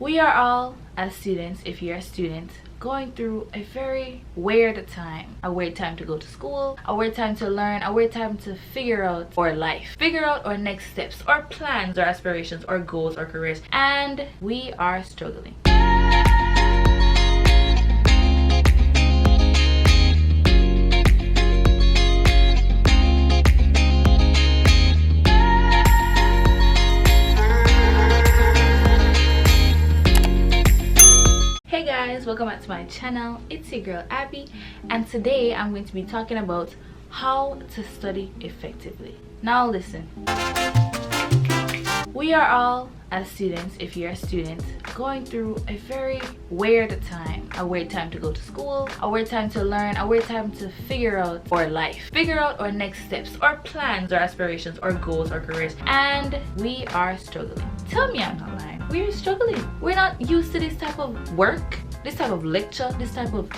We are all, as students, if you're a student, going through a very weird time. A weird time to go to school, a weird time to learn, a weird time to figure out our life, figure out our next steps, our plans, our aspirations, our goals, our careers, and we are struggling. Hey guys, welcome back to my channel. It's your girl Abby, and today I'm going to be talking about how to study effectively. Now listen, we are all, as students, if you're a student, going through a very weird time. A weird time to go to school, a weird time to learn, a weird time to figure out our life, figure out our next steps, our plans, our aspirations, our goals, our careers, and we are struggling. Tell me I'm not lying. We're struggling. We're not used to this type of work, this type of lecture, this type of...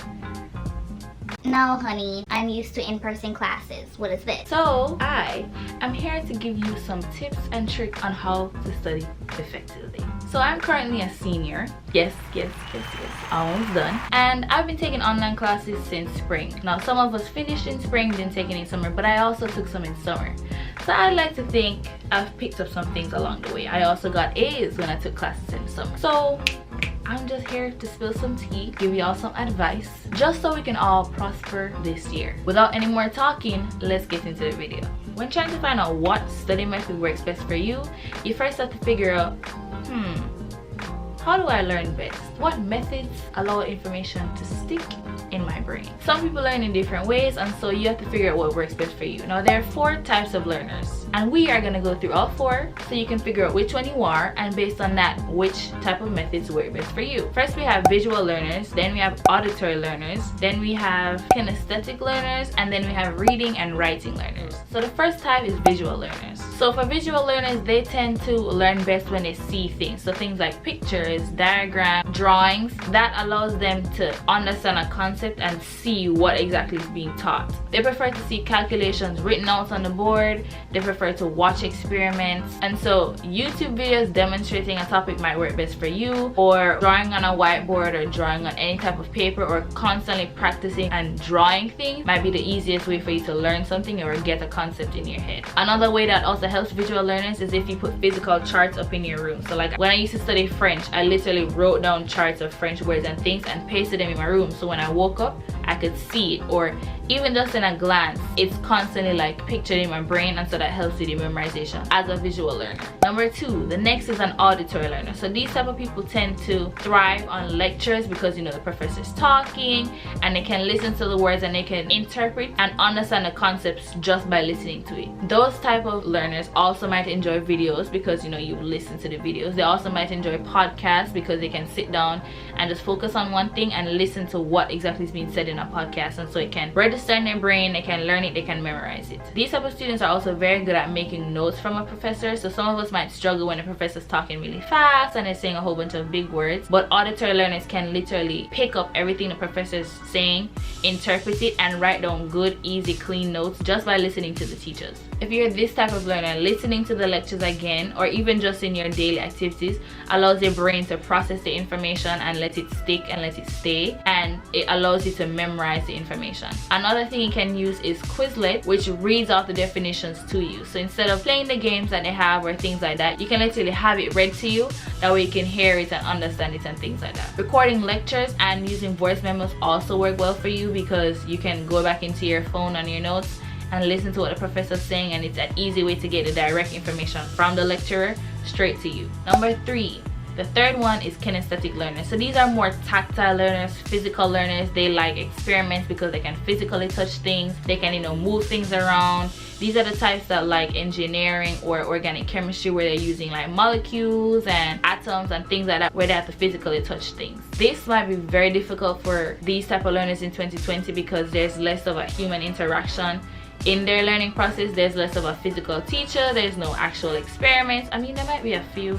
No, honey, I'm used to in-person classes. What is this? So I am here to give you some tips and tricks on how to study effectively. So I'm currently a senior. Yes, almost done. And I've been taking online classes since spring. Now some of us finished in spring, then taking in summer, but I also took some in summer. So I like to think I've picked up some things along the way. I also got A's when I took classes in the summer. So I'm just here to spill some tea, give y'all some advice, just so we can all prosper this year. Without any more talking, let's get into the video. When trying to find out what study method works best for you, you first have to figure out, how do I learn best? What methods allow information to stick in my brain? Some people learn in different ways, and so you have to figure out what works best for you. Now there are 4 types of learners, and we are going to go through all 4 so you can figure out which one you are, and based on that, which type of methods work best for you. First we have visual learners, then we have auditory learners, then we have kinesthetic learners, and then we have reading and writing learners. So the first type is visual learners. So for visual learners, they tend to learn best when they see things. So things like pictures, diagrams, drawings, that allows them to understand a concept and see what exactly is being taught. They prefer to see calculations written out on the board. They prefer to watch experiments, and so YouTube videos demonstrating a topic might work best for you, or drawing on a whiteboard or drawing on any type of paper or constantly practicing and drawing things might be the easiest way for you to learn something or get a concept in your head. Another way that also helps visual learners is if you put physical charts up in your room. So like when I used to study French, I literally wrote down charts of French words and things and pasted them in my room, so when I woke up I could see it, or even just in a glance, it's constantly like pictured in my brain, and so that helps with the memorization as a visual learner. Number 2, the next is an auditory learner. So these type of people tend to thrive on lectures because, you know, the professor's talking and they can listen to the words and they can interpret and understand the concepts just by listening to it. Those type of learners also might enjoy videos because, you know, you listen to the videos. They also might enjoy podcasts because they can sit down and just focus on one thing and listen to what exactly is being said in a podcast, and so it can register in their brain, they can learn it, they can memorize it. These type of students are also very good at making notes from a professor. So some of us might struggle when the professor's talking really fast and they're saying a whole bunch of big words, but auditory learners can literally pick up everything the professor's saying, interpret it, and write down good, easy, clean notes just by listening to the teachers. If you're this type of learner, listening to the lectures again, or even just in your daily activities, allows your brain to process the information and let it stick and let it stay, and it allows you to memorize the information. Another thing you can use is Quizlet, which reads out the definitions to you. So instead of playing the games that they have or things like that, you can literally have it read to you. That way you can hear it and understand it and things like that. Recording lectures and using voice memos also work well for you because you can go back into your phone and your notes and listen to what the professor's saying, and it's an easy way to get the direct information from the lecturer straight to you. Number 3, the third one is kinesthetic learners. So these are more tactile learners, physical learners. They like experiments because they can physically touch things. They can, you know, move things around. These are the types that like engineering or organic chemistry, where they're using like molecules and atoms and things like that, where they have to physically touch things. This might be very difficult for these type of learners in 2020 because there's less of a human interaction in their learning process. There's less of a physical teacher. There's no actual experiments. I mean, there might be a few,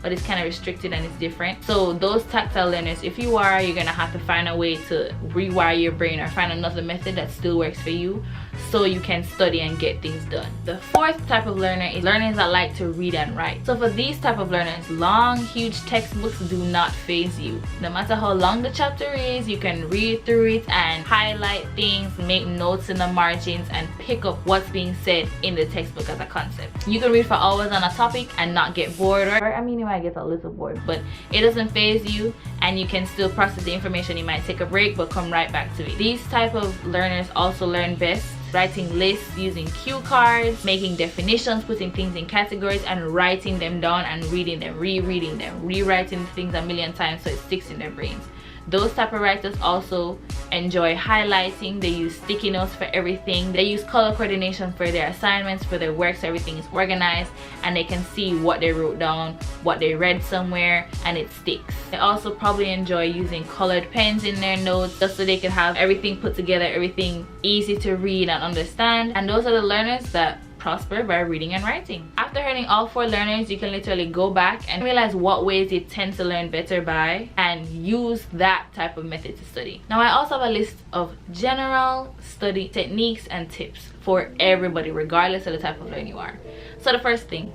but it's kind of restricted and it's different. So those tactile learners, if you are, you're gonna have to find a way to rewire your brain or find another method that still works for you so you can study and get things done. The fourth type of learner is learners that like to read and write. So for these type of learners, long huge textbooks do not faze you. No matter how long the chapter is, you can read through it and highlight things, make notes in the margins, and pick up what's being said in the textbook as a concept. You can read for hours on a topic and not get bored, or I mean, you might get a little bored, but it doesn't faze you and you can still process the information. You might take a break but come right back to it. These type of learners also learn best writing lists, using cue cards, making definitions, putting things in categories, and writing them down and reading them, rereading them, rewriting things a million times so it sticks in their brains. Those type of writers also enjoy highlighting. They use sticky notes for everything. They use color coordination for their assignments, for their work, so everything is organized and they can see what they wrote down, what they read somewhere, and it sticks. They also probably enjoy using colored pens in their notes just so they can have everything put together, everything easy to read and understand. And those are the learners that prosper by reading and writing. After learning all four learners, you can literally go back and realize what ways they tend to learn better by and use that type of method to study. Now I also have a list of general study techniques and tips for everybody regardless of the type of learner you are. So the first thing,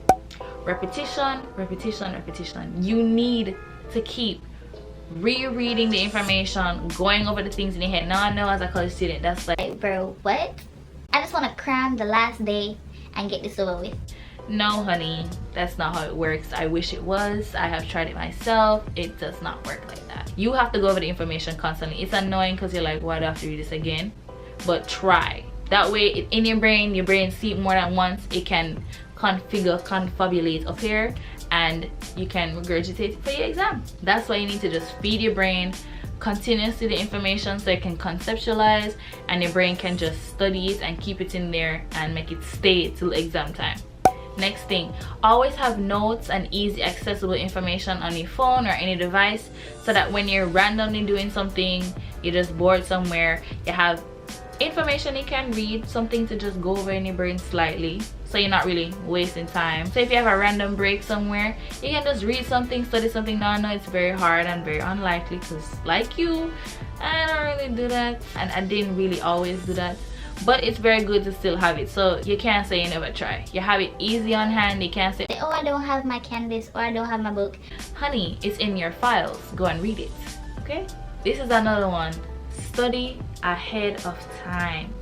repetition, repetition, repetition. You need to keep rereading the information, going over the things in your head. Now I know as a college student that's like, Hey, bro, what? I just want to cram the last day and get this over with. no honey, that's not how it works. I wish it was. I have tried it myself. It does not work like that. You have to go over the information constantly. It's annoying because you're like, why do I have to read this again? But try. That way in your brain see it more than once. It can confabulate up here and you can regurgitate it for your exam. That's why you need to just feed your brain continuously the information so it can conceptualize and your brain can just study it and keep it in there and make it stay till exam time. Next thing, always have notes and easy accessible information on your phone or any device so that when you're randomly doing something, you're just bored somewhere, you have information you can read, something to just go over in your brain slightly so you're not really wasting time. So if you have a random break somewhere, you can just read something, study something. Now I know it's very hard and very unlikely because like you, I don't really do that and I didn't really always do that, but it's very good to still have it. So you can't say you never try. You have it easy on hand. You can't say, Oh, I don't have my canvas or I don't have my book. honey, it's in your files, go and read it. Okay, this is another one. Study ahead of time.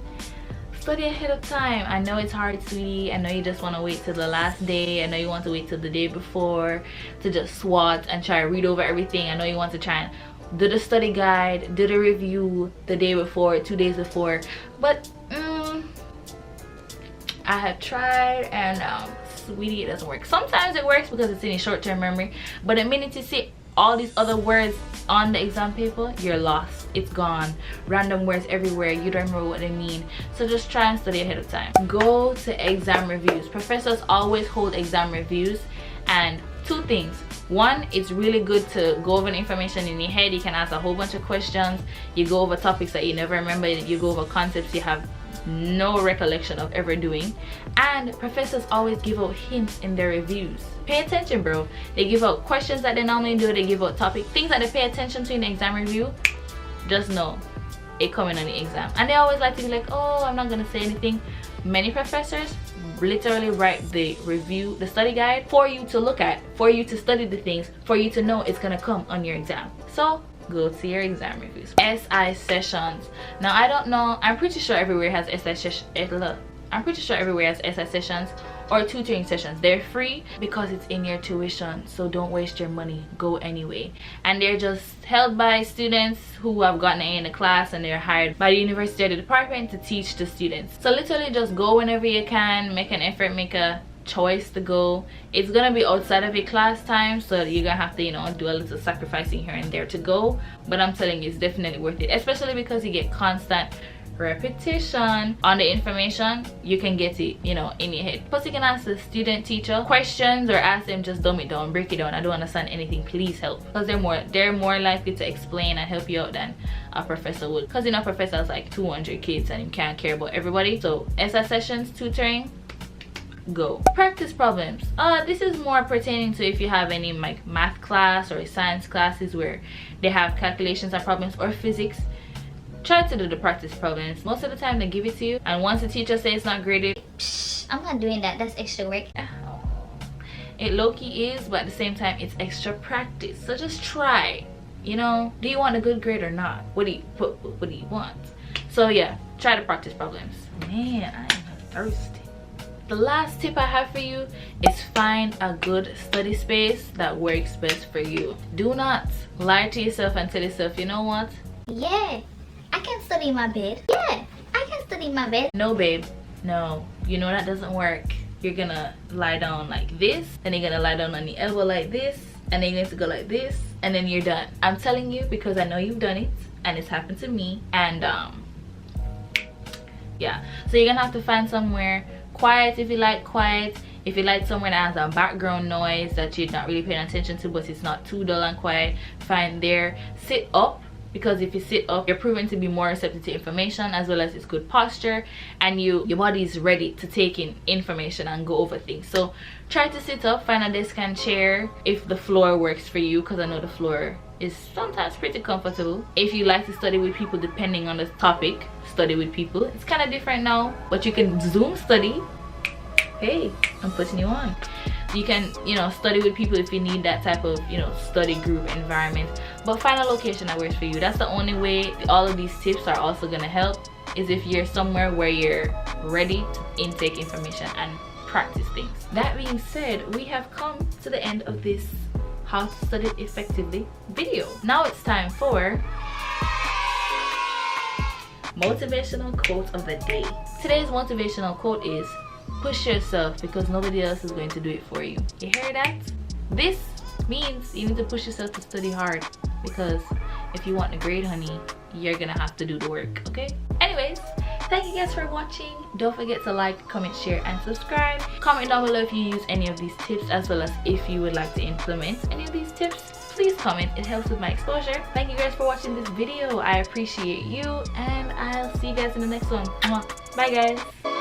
Study ahead of time. I know it's hard, sweetie. I know you just want to wait till the last day. I know you want to wait till the day before to just swat and try to read over everything. I know you want to try and do the study guide, do the review the day before, 2 days before, but I have tried and sweetie, it doesn't work. Sometimes it works because it's in a short-term memory, but the minute you see all these other words on the exam paper, you're lost. It's gone. Random words everywhere, you don't remember what they mean. So just try and study ahead of time. Go to exam reviews. Professors always hold exam reviews, and two things. One, it's really good to go over the information in your head. You can ask a whole bunch of questions. You go over topics that you never remember. You go over concepts you have no recollection of ever doing. And professors always give out hints in their reviews. Pay attention, bro. They give out questions that they normally do. They give out topic things that they pay attention to in the exam review. Just know it coming on the exam. And they always like to be like, oh, I'm not gonna say anything. Many professors literally write the review, the study guide for you to look at, for you to study the things, for you to know it's gonna come on your exam. So go to your exam reviews. SI sessions. Now I don't know, I'm pretty sure everywhere has SI sessions or tutoring sessions. They're free because it's in your tuition, so don't waste your money, go anyway. And they're just held by students who have gotten an A in the class and they're hired by the university or the department to teach the students. So literally just go whenever you can, make an effort, make a choice to go. It's gonna be outside of your class time, so you're gonna have to, you know, do a little sacrificing here and there to go, but I'm telling you, it's definitely worth it, especially because you get constant repetition on the information. You can get it, you know, in your head. Plus you can ask the student teacher questions or ask them, just dumb it down, break it down, I don't understand anything, please help, because they're more likely to explain and help you out than a professor would, because you know, professor has like 200 kids and you can't care about everybody. So SI sessions, tutoring, go. Practice problems. This is more pertaining to if you have any like math class or science classes where they have calculations and problems, or physics. Try to do the practice problems. Most of the time they give it to you, and once the teacher says it's not graded, I'm not doing that. That's extra work. it low-key is, but at the same time it's extra practice. So just try. You know, do you want a good grade or not? What do you want? So yeah, try to practice problems. Man, I am thirsty. The last tip I have for you is find a good study space that works best for you. Do not lie to yourself and tell yourself, you know what? Yeah, I can study in my bed. Yeah, I can study in my bed. No, babe. No, you know that doesn't work. You're gonna lie down like this, and you're gonna lie down on the elbow like this, and then you're going to go like this, and then you're done. I'm telling you because I know you've done it, and it's happened to me. And yeah, so you're gonna have to find somewhere quiet if you like quiet. If you like somewhere that has a background noise that you're not really paying attention to, but it's not too dull and quiet, find there. Sit up, because if you sit up, you're proven to be more receptive to information, as well as it's good posture, and your body is ready to take in information and go over things. So try to sit up. Find a desk and chair if the floor works for you, because I know the floor is sometimes pretty comfortable. If you like to study with people, depending on the topic, study with people. It's kind of different now, but you can Zoom study. Hey, I'm putting you on. You can, you know, study with people if you need that type of, you know, study group environment. But find a location that works for you. That's the only way all of these tips are also gonna help, is if you're somewhere where you're ready to intake information and practice things. That being said, we have come to the end of this how to study effectively video. Now it's time for motivational quote of the day. Today's motivational quote is, push yourself because nobody else is going to do it for you. You hear that? This means you need to push yourself to study hard, because if you want a grade, honey, you're gonna have to do the work. Okay, anyways, thank you guys for watching. Don't forget to like, comment, share, and subscribe. Comment down below if you use any of these tips, as well as if you would like to implement any of these tips. Please comment, it helps with my exposure. Thank you guys for watching this video. I appreciate you, and I'll see you guys in the next one. Mwah. Bye guys.